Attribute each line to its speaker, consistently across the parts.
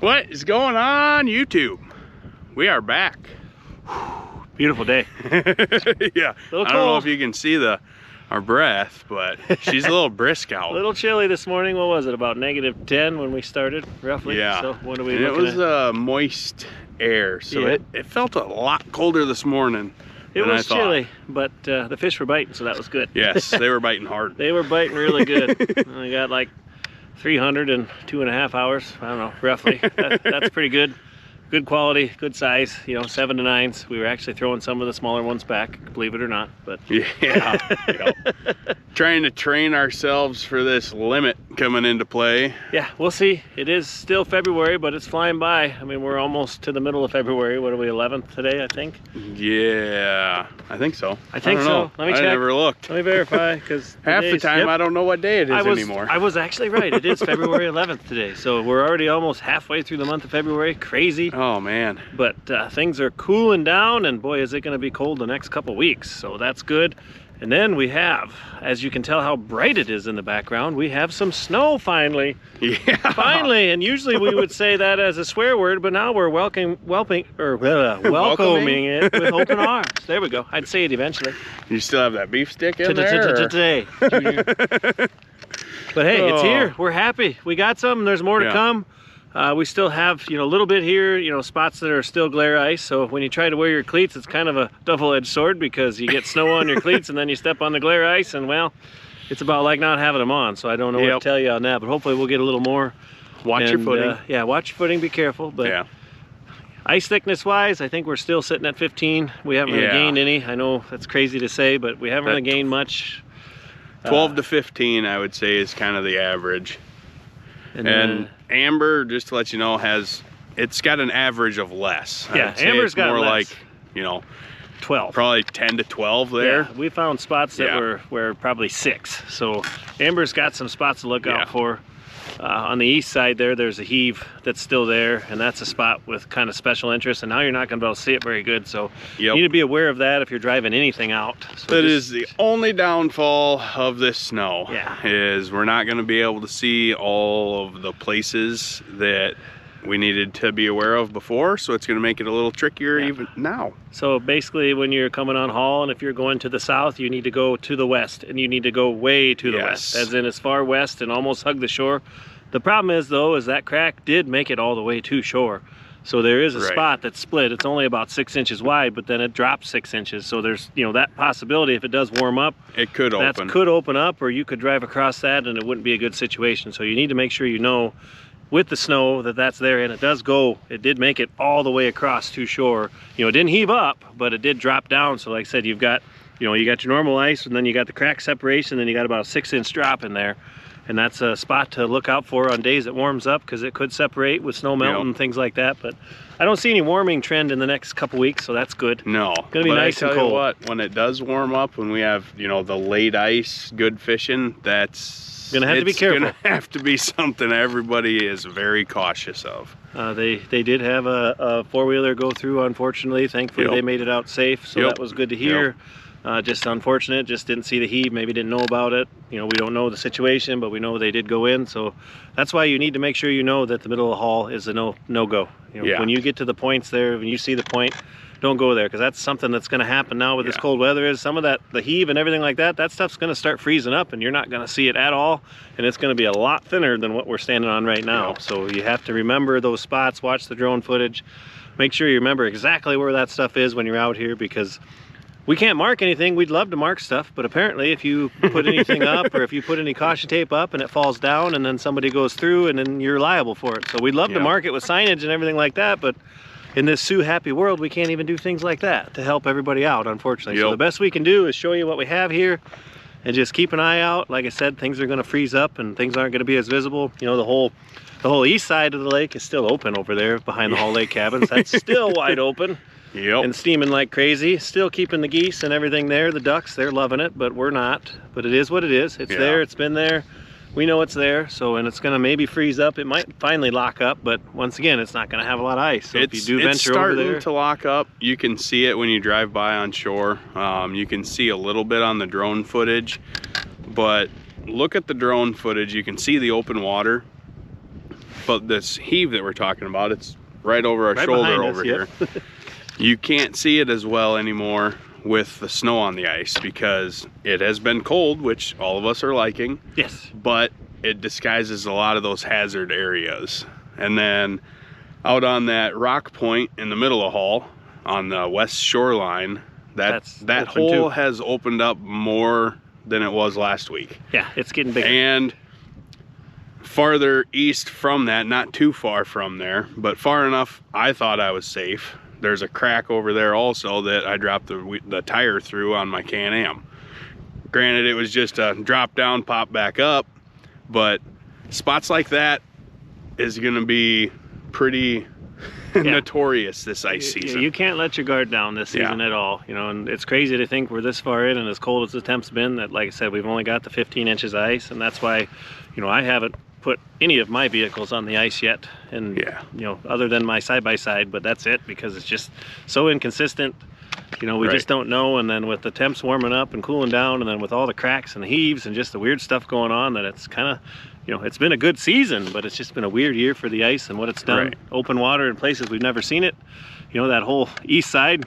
Speaker 1: What is going on, YouTube? We are back.
Speaker 2: Beautiful day.
Speaker 1: Yeah, I don't know if you can see our breath, but she's a little brisk out.
Speaker 2: A little chilly this morning. What was it, about -10 when we started, roughly?
Speaker 1: Yeah.
Speaker 2: So what are we
Speaker 1: and
Speaker 2: looking
Speaker 1: it was moist air, so
Speaker 2: Yeah.
Speaker 1: it felt a lot colder this morning.
Speaker 2: It was chilly, but the fish were biting, so that was good.
Speaker 1: Yes, they were biting hard.
Speaker 2: They were biting really good. I got like 302.5 hours. I don't know, roughly. That's pretty good. Good quality, good size, you know, 7 to 9s. We were actually throwing some of the smaller ones back, believe it or not. But
Speaker 1: yeah, yep. Trying to train ourselves for this limit coming into play.
Speaker 2: Yeah, we'll see. It is still February, but it's flying by. I mean, we're almost to the middle of February. What are we, 11th today, I think?
Speaker 1: Yeah, I think so.
Speaker 2: I think
Speaker 1: don't
Speaker 2: so.
Speaker 1: know.
Speaker 2: Let me check.
Speaker 1: I never looked.
Speaker 2: Let me verify, because
Speaker 1: half the time I don't know what day it is anymore.
Speaker 2: I was actually right. It is February 11th today, so we're already almost halfway through the month of February. Crazy.
Speaker 1: Oh man.
Speaker 2: But things are cooling down, and boy, is it going to be cold the next couple weeks, so that's good. And then we have, as you can tell how bright it is in the background, we have some snow finally.
Speaker 1: Yeah.
Speaker 2: Finally, and usually we would say that as a swear word, but now we're welcoming it with open arms. There we go. I'd say it eventually.
Speaker 1: You still have that beef stick in there?
Speaker 2: Today. But hey, it's here. We're happy. We got some. There's more to come. We still have, you know, a little bit here, you know, spots that are still glare ice. So when you try to wear your cleats, it's kind of a double-edged sword, because you get snow on your cleats and then you step on the glare ice, and well, it's about like not having them on. So I don't know what to tell you on that, but hopefully we'll get a little more.
Speaker 1: Watch your footing.
Speaker 2: Yeah, watch your footing, be careful. But ice thickness wise, I think we're still sitting at 15. We haven't really gained any. I know that's crazy to say, but we haven't really gained much.
Speaker 1: 12 to 15, I would say, is kind of the average. And amber, just to let you know, it's got an average of less.
Speaker 2: Yeah, amber's got
Speaker 1: more
Speaker 2: less.
Speaker 1: like, you know,
Speaker 2: 12.
Speaker 1: Probably 10 to 12 there.
Speaker 2: Yeah, we found spots that were probably 6. So amber's got some spots to look out for. On the east side there's a heave that's still there, and that's a spot with kind of special interest, and now you're not going to be able to see it very good, so you need to be aware of that if you're driving anything out. So
Speaker 1: that is the only downfall of this snow, is we're not going to be able to see all of the places that we needed to be aware of before, so it's going to make it a little trickier even now. So
Speaker 2: basically, when you're coming on haul, and if you're going to the south, you need to go to the west, and you need to go way to the west, as in as far west and almost hug the shore. The problem is, though, is that crack did make it all the way to shore. So there is a spot that's split. It's only about 6 inches wide, but then it drops 6 inches. So there's, you know, that possibility, if it does warm up,
Speaker 1: it could open.
Speaker 2: That could open up, or you could drive across that and it wouldn't be a good situation. So you need to make sure you know with the snow that's there, and it did make it all the way across to shore. You know, it didn't heave up, but it did drop down. So like I said, you got your normal ice, and then you got the crack separation, then you got about a 6-inch drop in there. And that's a spot to look out for on days it warms up, because it could separate with snow melting and things like that. But I don't see any warming trend in the next couple weeks, so that's good.
Speaker 1: No,
Speaker 2: it's gonna be nice and cold.
Speaker 1: You what, when it does warm up, when we have, you know, the late ice, good fishing, that's
Speaker 2: gonna have to be careful.
Speaker 1: It's gonna have to be something everybody is very cautious of.
Speaker 2: They did have a 4-wheeler go through, unfortunately. Thankfully, they made it out safe, so that was good to hear. Just unfortunate, just didn't see the heave, maybe didn't know about it. You know, we don't know the situation, but we know they did go in. So that's why you need to make sure you know that the middle of the haul is a no-go. You know, when you get to the points there, when you see the point, don't go there, because that's something that's going to happen now with this cold weather. Is some of that, the heave and everything like that, that stuff's going to start freezing up, and you're not going to see it at all, and it's going to be a lot thinner than what we're standing on right now. So you have to remember those spots, watch the drone footage, make sure you remember exactly where that stuff is when you're out here, because we can't mark anything. We'd love to mark stuff, but apparently if you put anything up, or if you put any caution tape up and it falls down, and then somebody goes through, and then you're liable for it. So we'd love to mark it with signage and everything like that, but in this Sue happy world, we can't even do things like that to help everybody out, unfortunately. So the best we can do is show you what we have here, and just keep an eye out. Like I said, things are going to freeze up, and things aren't going to be as visible. You know, the whole east side of the lake is still open over there behind the Hall Lake cabins. That's still wide open. And steaming like crazy. Still keeping the geese and everything there. The ducks, they're loving it, but we're not. But it is what it is. It's there, it's been there. We know it's there, so, and it's gonna maybe freeze up. It might finally lock up, but once again, it's not gonna have a lot of ice. So if you do venture over there.
Speaker 1: It's starting to lock up. You can see it when you drive by on shore. You can see a little bit on the drone footage, but look at the drone footage. You can see the open water. But this heave that we're talking about, it's right over our shoulder over here. You can't see it as well anymore with the snow on the ice because it has been cold, which all of us are liking.
Speaker 2: Yes.
Speaker 1: But it disguises a lot of those hazard areas. And then out on that rock point in the middle of Hall on the west shoreline, that hole has opened up more than it was last week.
Speaker 2: Yeah, it's getting bigger.
Speaker 1: And farther east from that, not too far from there, but far enough I thought I was safe. There's a crack over there also that I dropped the tire through on my Can-Am. Granted, it was just a drop down, pop back up, but spots like that is gonna be pretty notorious this ice season.
Speaker 2: You can't let your guard down this season at all, you know, and it's crazy to think we're this far in and as cold as the temp's been that, like I said, we've only got the 15 inches of ice, and that's why, you know, I haven't put any of my vehicles on the ice yet, and you know, other than my side-by-side, but that's it, because it's just so inconsistent. You know, we just don't know, and then with the temps warming up and cooling down, and then with all the cracks and the heaves and just the weird stuff going on, that it's kind of, you know, it's been a good season, but it's just been a weird year for the ice and what it's done. Open water in places we've never seen it. You know, that whole east side,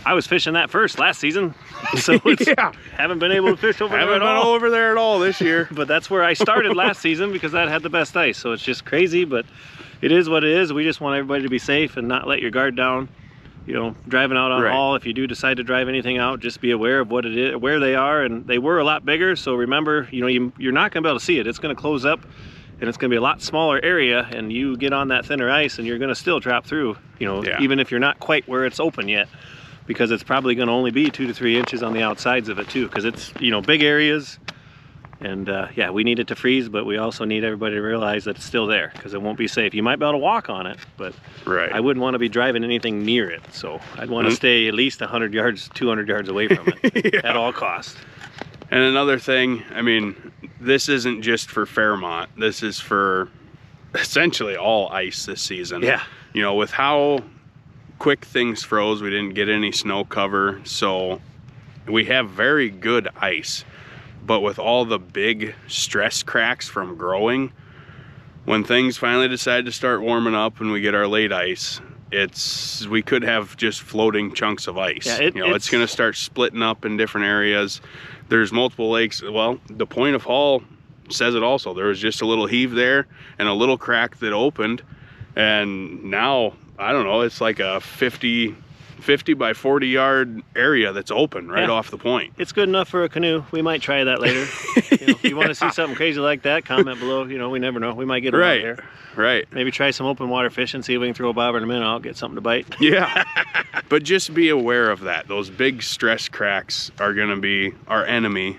Speaker 2: I was fishing that first last season, so it's, haven't been able to fish over there at all.
Speaker 1: Over there at all this year.
Speaker 2: But that's where I started last season because that had the best ice, so it's just crazy, but it is what it is. We just want everybody to be safe and not let your guard down. You know, driving out on Hall, if you do decide to drive anything out, just be aware of what it is, where they are, and they were a lot bigger, so remember, you know, you're not going to be able to see it. It's going to close up, and it's going to be a lot smaller area, and you get on that thinner ice, and you're going to still drop through, you know, even if you're not quite where it's open yet, because it's probably going to only be 2 to 3 inches on the outsides of it, too, because it's, you know, big areas. And yeah, we need it to freeze, but we also need everybody to realize that it's still there, because it won't be safe. You might be able to walk on it, but I wouldn't want to be driving anything near it. So I'd want to stay at least 100 yards, 200 yards away from it at all costs.
Speaker 1: And another thing, I mean, this isn't just for Fairmont. This is for essentially all ice this season. Yeah. You know, with how quick things froze, we didn't get any snow cover, so we have very good ice. But with all the big stress cracks from growing, when things finally decide to start warming up and we get our late ice, we could have just floating chunks of ice. Yeah, you know, it's going to start splitting up in different areas. There's multiple lakes. Well, the point of Hall says it also. There was just a little heave there and a little crack that opened, and now, I don't know, it's like a 50 by 40 yard area that's open right off the point.
Speaker 2: It's good enough for a canoe. We might try that later. You know, if you want to see something crazy like that, comment below. You know, we never know. We might get around here. Maybe try some open water fishing, see if we can throw a bobber in a minute. I'll get something to bite.
Speaker 1: Yeah. But just be aware of that. Those big stress cracks are going to be our enemy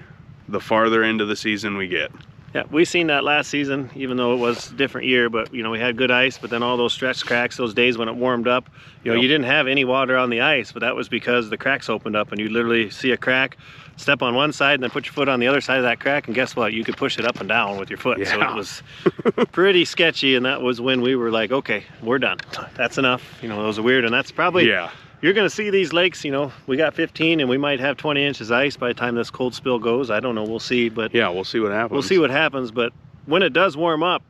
Speaker 1: the farther into the season we get.
Speaker 2: Yeah, we seen that last season, even though it was a different year, but you know, we had good ice, but then all those stretch cracks, those days when it warmed up, you know, you didn't have any water on the ice, but that was because the cracks opened up and you literally see a crack, step on one side and then put your foot on the other side of that crack, and guess what? You could push it up and down with your foot. So it was pretty sketchy, and that was when we were like, okay, we're done. That's enough. You know, those are weird, and that's probably, you're gonna see these lakes, you know, we got 15 and we might have 20 inches ice by the time this cold spill goes. I don't know, we'll see, but
Speaker 1: yeah, we'll see what happens.
Speaker 2: We'll see what happens, but when it does warm up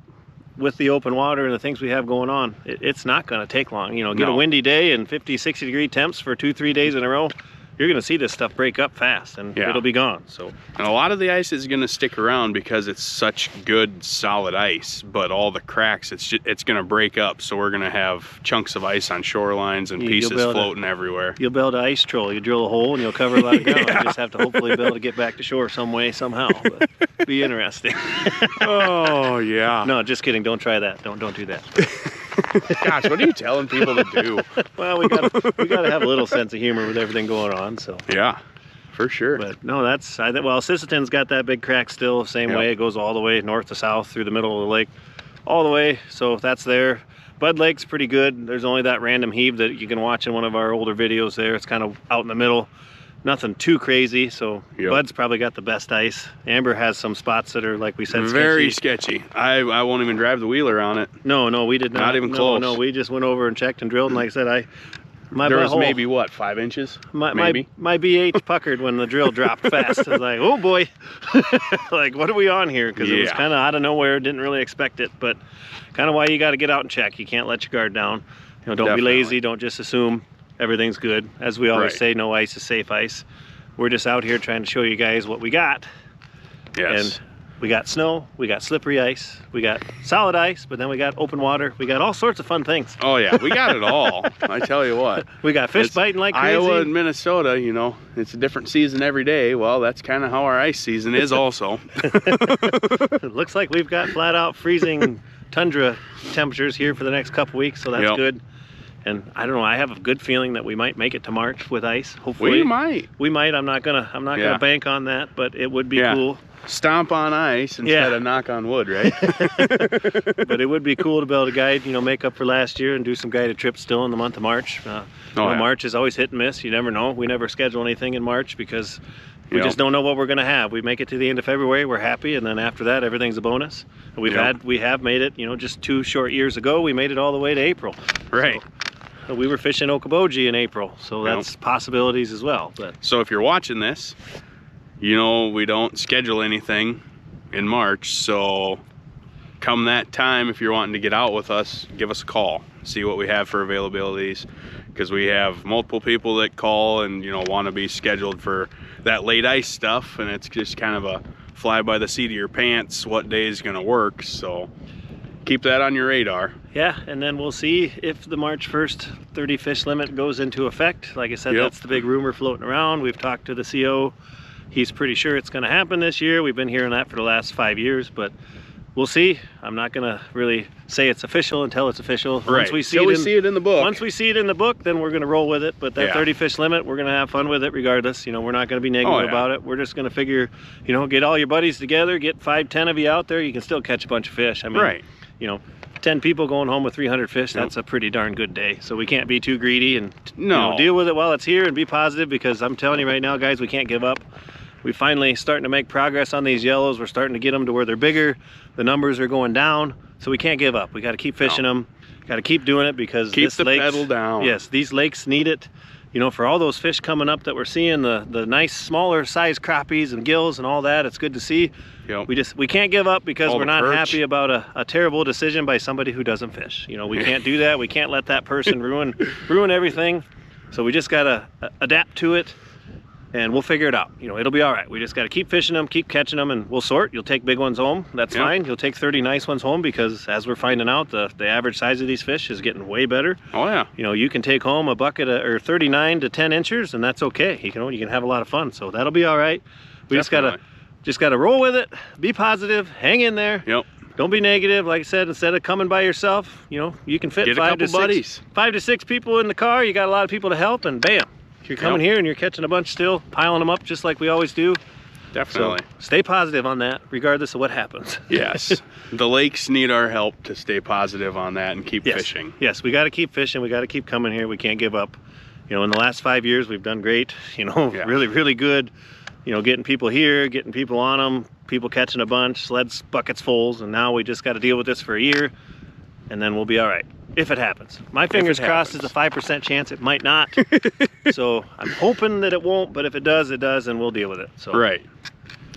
Speaker 2: with the open water and the things we have going on, it's not gonna take long. You know, get a windy day and 50, 60 degree temps for 2-3 days in a row, you're gonna see this stuff break up fast, and it'll be gone. So,
Speaker 1: and a lot of the ice is gonna stick around because it's such good solid ice, but all the cracks, it's gonna break up, so we're gonna have chunks of ice on shorelines and pieces floating everywhere.
Speaker 2: You'll build an ice troll. You drill a hole and you'll cover a lot of ground. You just have to hopefully be able to get back to shore some way, somehow. But be interesting.
Speaker 1: Oh yeah.
Speaker 2: No, just kidding. Don't try that. Don't do that.
Speaker 1: Gosh, what are you telling people to do?
Speaker 2: Well, we gotta have a little sense of humor with everything going on. So
Speaker 1: yeah, for sure.
Speaker 2: But no, well, Sisseton's got that big crack still, same way. It goes all the way north to south through the middle of the lake, all the way. So that's there. Bud Lake's pretty good. There's only that random heave that you can watch in one of our older videos there. It's kind of out in the middle. Nothing too crazy, so Bud's probably got the best ice. Amber has some spots that are, like we said,
Speaker 1: very sketchy. I won't even drive the wheeler on it.
Speaker 2: No, we did not.
Speaker 1: Not even close.
Speaker 2: No, we just went over and checked and drilled, and like I said,
Speaker 1: there was maybe, what, 5 inches? Maybe.
Speaker 2: My BH puckered when the drill dropped fast. I was like, oh boy, like, what are we on here? Because it was kind of out of nowhere, didn't really expect it, but kind of why you got to get out and check. You can't let your guard down. You know, don't be lazy, don't just assume everything's good. As we always say, no ice is safe ice. We're just out here trying to show you guys what we got.
Speaker 1: Yes.
Speaker 2: And we got snow, we got slippery ice, we got solid ice, but then we got open water. We got all sorts of fun things.
Speaker 1: Oh yeah, we got it all. I tell you what.
Speaker 2: We got fish biting like crazy.
Speaker 1: Iowa and Minnesota, you know, it's a different season every day. Well, that's kind of how our ice season is also.
Speaker 2: It looks like we've got flat out freezing tundra temperatures here for the next couple weeks, so that's good. And I don't know, I have a good feeling that we might make it to March with ice. Hopefully.
Speaker 1: We might.
Speaker 2: We might. I'm not gonna bank on that, but it would be cool.
Speaker 1: Stomp on ice instead of knock on wood, right?
Speaker 2: But it would be cool to be able to guide, you know, make up for last year and do some guided trips still in the month of March. March is always hit and miss. You never know. We never schedule anything in March because we just don't know what we're going to have. We make it to the end of February, we're happy, and then after that, everything's a bonus. We have made it, you know, just 2 short years ago, we made it all the way to April.
Speaker 1: Right.
Speaker 2: So we were fishing Okoboji in April, so that's possibilities as well. But
Speaker 1: so if you're watching this, you know, we don't schedule anything in March, so come that time, if you're wanting to get out with us, give us a call, see what we have for availabilities, because we have multiple people that call and, you know, want to be scheduled for that late ice stuff, and it's just kind of a fly by the seat of your pants what day is going to work, so keep that on your radar.
Speaker 2: Yeah, and then we'll see if the March 1st 30 fish limit goes into effect. Like I said, that's the big rumor floating around. We've talked to the CO. He's pretty sure it's going to happen this year. We've been hearing that for the last 5 years, but we'll see. I'm not going to really say it's official until it's official. Once we see it in the book. Once we see it in the book, then we're going to roll with it. But that 30 fish limit, we're going to have fun with it regardless. You know, we're not going to be negative about it. We're just going to figure, you know, get all your buddies together, get 5, 10 of you out there. You can still catch a bunch of fish. I mean, you know, 10 people going home with 300 fish, that's a pretty darn good day. So we can't be too greedy and you know, deal with it while it's here and be positive, because I'm telling you right now, guys, we can't give up. We finally starting to make progress on these yellows. We're starting to get them to where they're bigger. The numbers are going down, so we can't give up. We got to keep fishing them. Got to keep doing it because
Speaker 1: keep the pedal down.
Speaker 2: Yes, these lakes need it. You know, for all those fish coming up that we're seeing, the nice smaller size crappies and gills and all that, it's good to see. We can't give up because we're not happy about a terrible decision by somebody who doesn't fish. You know, we can't do that. We can't let that person ruin everything. So we just got to adapt to it. And we'll figure it out. You know, it'll be all right. We just got to keep fishing them, keep catching them, and we'll sort. You'll take big ones home. That's fine. You'll take 30 nice ones home, because as we're finding out, the average size of these fish is getting way better.
Speaker 1: Oh yeah.
Speaker 2: You know, you can take home a bucket or 39 to 10 inchers, and that's okay. You can have a lot of fun. So that'll be all right. We just gotta roll with it. Be positive. Hang in there.
Speaker 1: Yep.
Speaker 2: Don't be negative. Like I said, instead of coming by yourself, you know, you can fit 5 to 6 people in the car. You got a lot of people to help, and bam. You're coming here and you're catching a bunch still, piling them up just like we always do.
Speaker 1: Definitely.
Speaker 2: So stay positive on that, regardless of what happens.
Speaker 1: Yes. The lakes need our help to stay positive on that and keep fishing.
Speaker 2: Yes, we got to keep fishing. We got to keep coming here. We can't give up. You know, in the last 5 years, we've done great. You know, really, really good. You know, getting people here, getting people on them, people catching a bunch, sleds, buckets fulls, and now we just got to deal with this for a year, and then we'll be all right. If it happens. My fingers crossed is a 5% chance it might not. So I'm hoping that it won't, but if it does, and we'll deal with it. So.
Speaker 1: Right.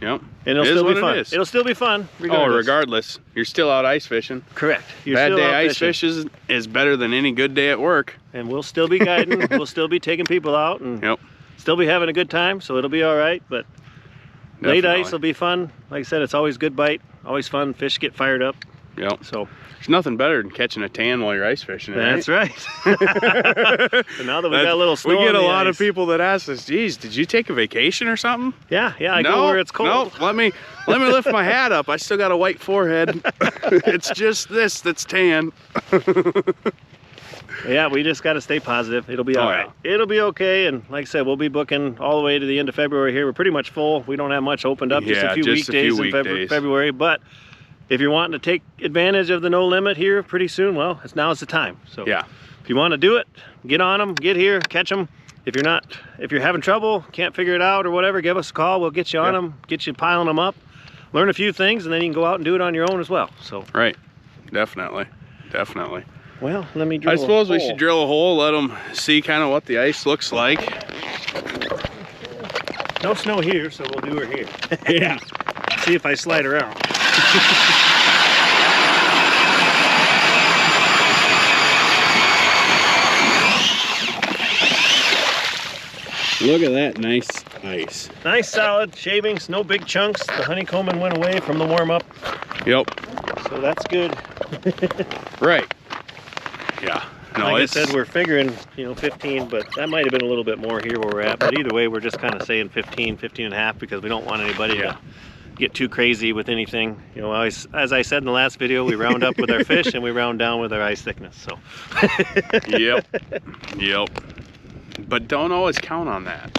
Speaker 1: Yep.
Speaker 2: And it'll still be fun. It'll still be fun, regardless.
Speaker 1: Oh, regardless. You're still out ice fishing.
Speaker 2: Correct.
Speaker 1: Bad day ice fish is better than any good day at work.
Speaker 2: And we'll still be guiding. We'll still be taking people out and still be having a good time, so it'll be all right. But late ice will be fun. Like I said, it's always good bite, always fun. Fish get fired up.
Speaker 1: Yep.
Speaker 2: So
Speaker 1: there's nothing better than catching a tan while you're ice fishing.
Speaker 2: That's right. So now that we got a little snow,
Speaker 1: we get a lot of people that ask us, "Geez, did you take a vacation or something?"
Speaker 2: Yeah, I go where it's cold.
Speaker 1: No, let me lift my hat up. I still got a white forehead. It's just this that's tan.
Speaker 2: Yeah, we just got to stay positive. It'll be all right. It'll be okay. And like I said, we'll be booking all the way to the end of February here. We're pretty much full. We don't have much opened up, just a few weekdays in February. But if you're wanting to take advantage of the no limit here pretty soon, well, now's the time. So if you want to do it, get on them, get here, catch them. If you're having trouble, can't figure it out or whatever, give us a call. We'll get you on them, get you piling them up, learn a few things, and then you can go out and do it on your own as well. So
Speaker 1: right, definitely.
Speaker 2: Well, let me drill
Speaker 1: I suppose
Speaker 2: a hole.
Speaker 1: we should drill a hole, let them see kind of what the ice looks like.
Speaker 2: No snow here, so we'll do her here.
Speaker 1: Yeah.
Speaker 2: See if I slide around.
Speaker 1: Look at that nice ice.
Speaker 2: Nice solid shavings, no big chunks. The honeycombing went away from the warm up.
Speaker 1: Yep.
Speaker 2: So that's good.
Speaker 1: Right. Yeah. No,
Speaker 2: like I said, we're figuring, 15, but that might have been a little bit more here where we're at. But either way, we're just kind of saying 15, 15 and a half because we don't want anybody to get too crazy with anything. As I said in the last video, we round up with our fish and we round down with our ice thickness. So.
Speaker 1: Yep. Yep. But don't always count on that.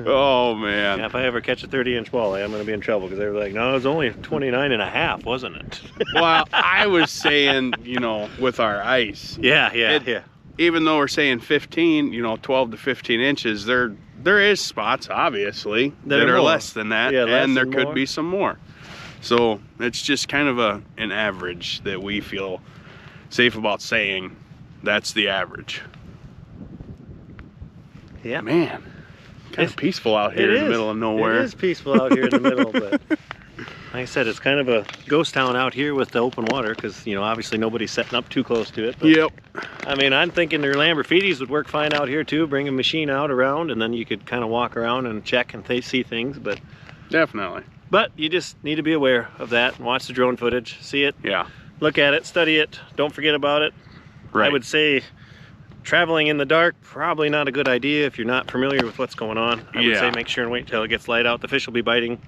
Speaker 1: Oh man.
Speaker 2: Yeah, if I ever catch a 30-inch walleye, I'm going to be in trouble because they were like, no, it was only 29 and a half, wasn't it?
Speaker 1: Well, I was saying, with our ice.
Speaker 2: Yeah.
Speaker 1: Even though we're saying 15, 12 to 15 inches, there is spots, obviously, that are less than that, and there could be some more. So it's just kind of an average that we feel safe about saying that's the average.
Speaker 2: Yeah.
Speaker 1: Man, kind of peaceful out here in the middle of nowhere.
Speaker 2: It is peaceful out here in the middle, but like I said, it's kind of a ghost town out here with the open water because, obviously nobody's setting up too close to it. But,
Speaker 1: yep.
Speaker 2: I mean, I'm thinking their Lamborghinis would work fine out here too. Bring a machine out around and then you could kind of walk around and check and see things. But
Speaker 1: definitely.
Speaker 2: But you just need to be aware of that and watch the drone footage, see it.
Speaker 1: Yeah.
Speaker 2: Look at it, study it, don't forget about it.
Speaker 1: Right.
Speaker 2: I would say traveling in the dark, probably not a good idea if you're not familiar with what's going on. I would say make sure and wait till it gets light out. The fish will be biting,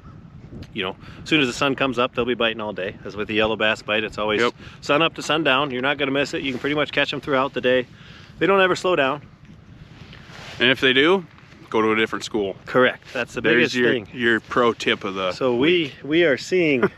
Speaker 2: as soon as the sun comes up, they'll be biting all day. As with the yellow bass bite, it's always sun up to sundown. You're not gonna miss it. You can pretty much catch them throughout the day. They don't ever slow down.
Speaker 1: And if they do, go to a different school.
Speaker 2: Correct. That's the biggest thing.
Speaker 1: Your pro tip of the
Speaker 2: So we are seeing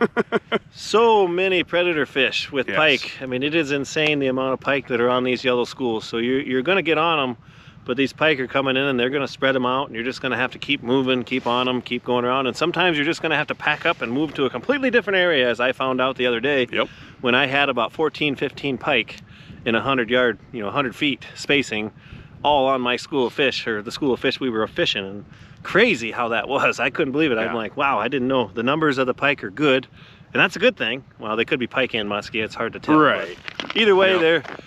Speaker 2: so many predator fish with pike. I mean, it is insane the amount of pike that are on these yellow schools. So you're going to get on them, but these pike are coming in and they're going to spread them out, and you're just going to have to keep moving, keep on them, keep going around. And sometimes you're just going to have to pack up and move to a completely different area, as I found out the other day.
Speaker 1: Yep.
Speaker 2: When I had about 14, 15 pike in 100 feet spacing, all on my school of fish, or the school of fish we were fishing. And crazy how that was. I couldn't believe it. I'm like, wow, I didn't know. The numbers of the pike are good, and that's a good thing. Well, they could be pike and muskie, it's hard to tell.
Speaker 1: Right.
Speaker 2: Either way,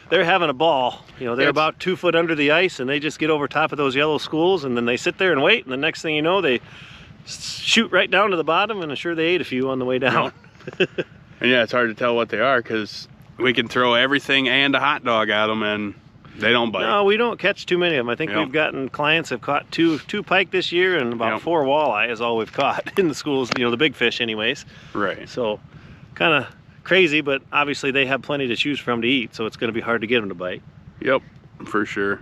Speaker 2: they're having a ball. They're about 2 foot under the ice, and they just get over top of those yellow schools, and then they sit there and wait, and the next thing you know, they shoot right down to the bottom, and I'm sure they ate a few on the way down.
Speaker 1: And it's hard to tell what they are because we can throw everything and a hot dog at them and they don't bite.
Speaker 2: No, we don't catch too many of them. I think we've gotten clients have caught two pike this year, and about 4 walleye is all we've caught in the schools, the big fish anyways.
Speaker 1: Right.
Speaker 2: So kind of crazy, but obviously they have plenty to choose from to eat, so it's going to be hard to get them to bite.
Speaker 1: Yep, for sure.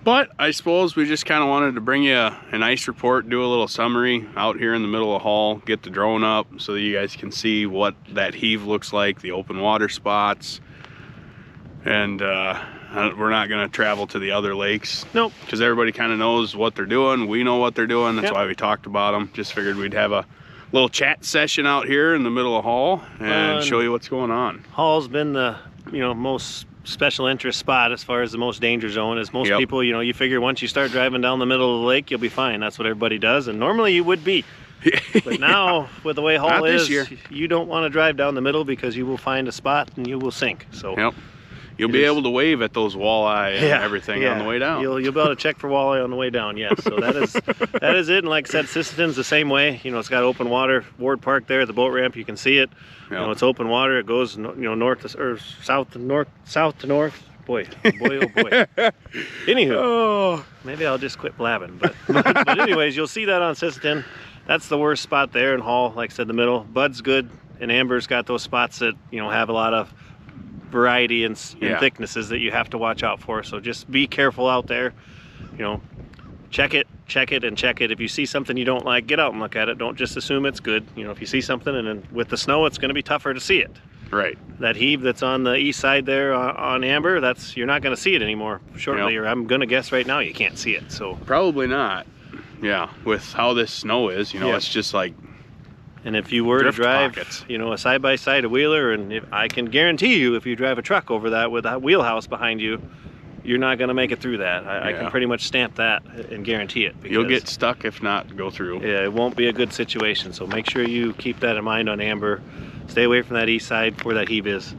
Speaker 1: But I suppose we just kind of wanted to bring you an ice report, do a little summary out here in the middle of the hall, get the drone up so that you guys can see what that heave looks like, the open water spots. And we're not going to travel to the other lakes.
Speaker 2: Nope.
Speaker 1: Because everybody kind of knows what they're doing. We know what they're doing. That's why we talked about them. Just figured we'd have a little chat session out here in the middle of Hall and show you what's going on.
Speaker 2: Hall's been the most special interest spot as far as the most danger zone. As most people, you figure once you start driving down the middle of the lake, you'll be fine. That's what everybody does. And normally you would be. But now, with the way Hall is, you don't want to drive down the middle because you will find a spot and you will sink. So.
Speaker 1: You'll be able to wave at those walleye and everything on the way down.
Speaker 2: You'll be able to check for walleye on the way down, yes. So that is it. And like I said, Sisten's the same way. It's got open water. Ward Park there at the boat ramp, you can see it. It's open water. It goes north to, or south to north. Boy, oh boy. Anywho, maybe I'll just quit blabbing. But anyways, you'll see that on Sisten. That's the worst spot there in Hall. Like I said, the middle. Bud's good, and Amber's got those spots that have a lot of variety and thicknesses that you have to watch out for. So just be careful out there. Check it. If you see something you don't like, get out and look at it. Don't just assume it's good. If you see something, and then with the snow, it's going to be tougher to see it.
Speaker 1: Right.
Speaker 2: That heave that's on the east side there on Amber, you're not going to see it anymore shortly. Or I'm going to guess right now you can't see it. So
Speaker 1: probably not. Yeah, with how this snow is, it's just like
Speaker 2: And if you were to drive, you know, a side-by-side, a wheeler, and I can guarantee you, if you drive a truck over that with that wheelhouse behind you, you're not going to make it through that. I can pretty much stamp that and guarantee it.
Speaker 1: You'll get stuck if not go through.
Speaker 2: Yeah, it won't be a good situation. So make sure you keep that in mind on Amber. Stay away from that east side where that heave is.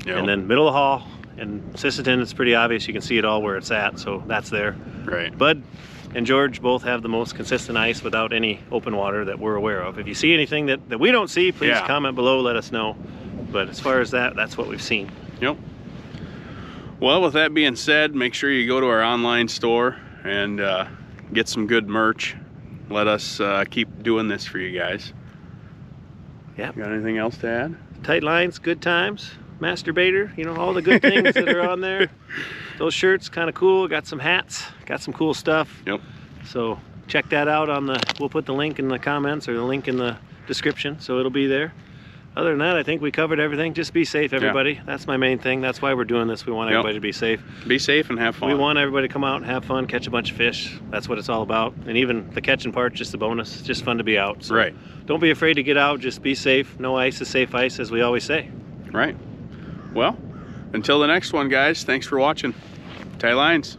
Speaker 2: Yep. And then middle of the hall and Sisseton, it's pretty obvious. You can see it all where it's at, so that's there.
Speaker 1: Right.
Speaker 2: Bud and George both have the most consistent ice without any open water that we're aware of. If you see anything that we don't see, please comment below, let us know. But as far as that, that's what we've seen.
Speaker 1: Yep. Well, with that being said, make sure you go to our online store and get some good merch. Let us keep doing this for you guys.
Speaker 2: Yeah.
Speaker 1: Got anything else to add?
Speaker 2: Tight lines, good times, masturbator, you know, all the good things that are on there. Those shirts, kind of cool. Got some hats, got some cool stuff.
Speaker 1: Yep.
Speaker 2: So check that out on we'll put the link in the comments or the link in the description, so it'll be there. Other than that, I think we covered everything. Just be safe, everybody. Yeah. That's my main thing. That's why we're doing this. We want everybody to be safe.
Speaker 1: Be safe and have fun.
Speaker 2: We want everybody to come out and have fun, catch a bunch of fish. That's what it's all about. And even the catching part, just a bonus. It's just fun to be out. So
Speaker 1: right.
Speaker 2: Don't be afraid to get out. Just be safe. No ice is safe ice, as we always say.
Speaker 1: Right. Well, until the next one, guys, thanks for watching. Tight lines.